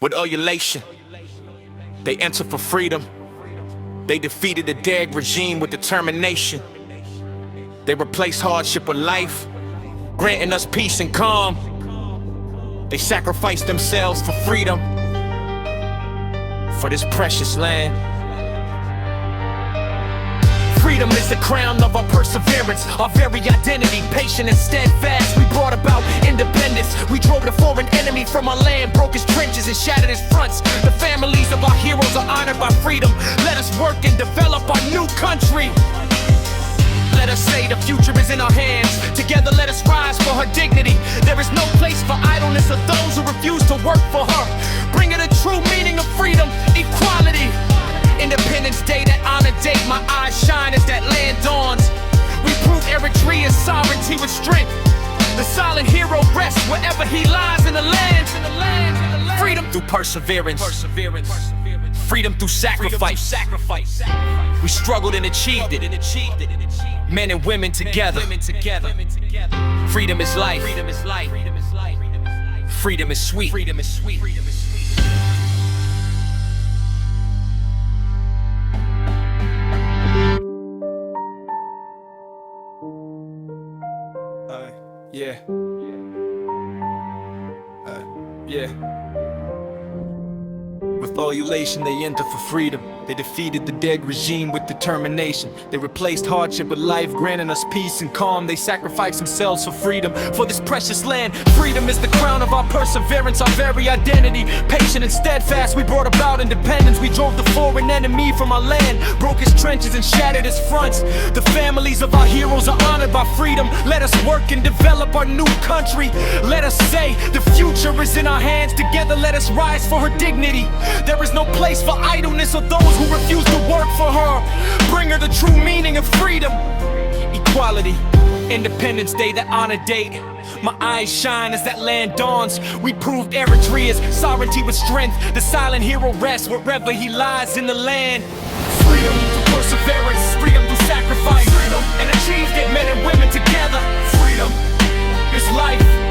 with ululation. They enter for freedom. They defeated the dead regime with determination. They replaced hardship with life, granting us peace and calm. They sacrificed themselves for freedom, for this precious land. Freedom is the crown of our perseverance, our very identity, patient and steadfast. We brought about independence. We drove the foreign enemy from our land, broke his trenches and shattered his fronts. The families of our heroes are honored by freedom. Let us work and develop our new country. Let us say the future is in our hands. Together let us rise for her dignity. There is no place for idleness of those who refuse to work for her. Bring her the true meaning of freedom, equality. Independence Day, that honor date, my eyes shine as that land dawns. We prove Eritrea's sovereignty with strength. The silent hero rests wherever he lies in the land. Freedom through perseverance. Freedom through sacrifice. We struggled and achieved it. Men and women together. Freedom is life. Freedom is sweet. Yeah. With ululation they enter for freedom. They defeated the dead regime with determination. They replaced hardship with life, granting us peace and calm. They sacrificed themselves for freedom, for this precious land. Freedom is the crown of our perseverance, our very identity. Patient and steadfast, we brought about independence. We drove the foreign enemy from our land, broke his trenches and shattered his fronts. The families of our heroes are honored by freedom. Let us work and develop our new country. Let us say the future is in our hands. Together let us rise for her dignity. There is no place for idleness or those who refuse to work for her. Bring her the true meaning of freedom, equality. Independence Day, that honor date. My eyes shine as that land dawns. We proved Eritrea's sovereignty with strength. The silent hero rests wherever he lies in the land. Freedom through perseverance, freedom through sacrifice, freedom, and achieved it, men and women together. Freedom is life.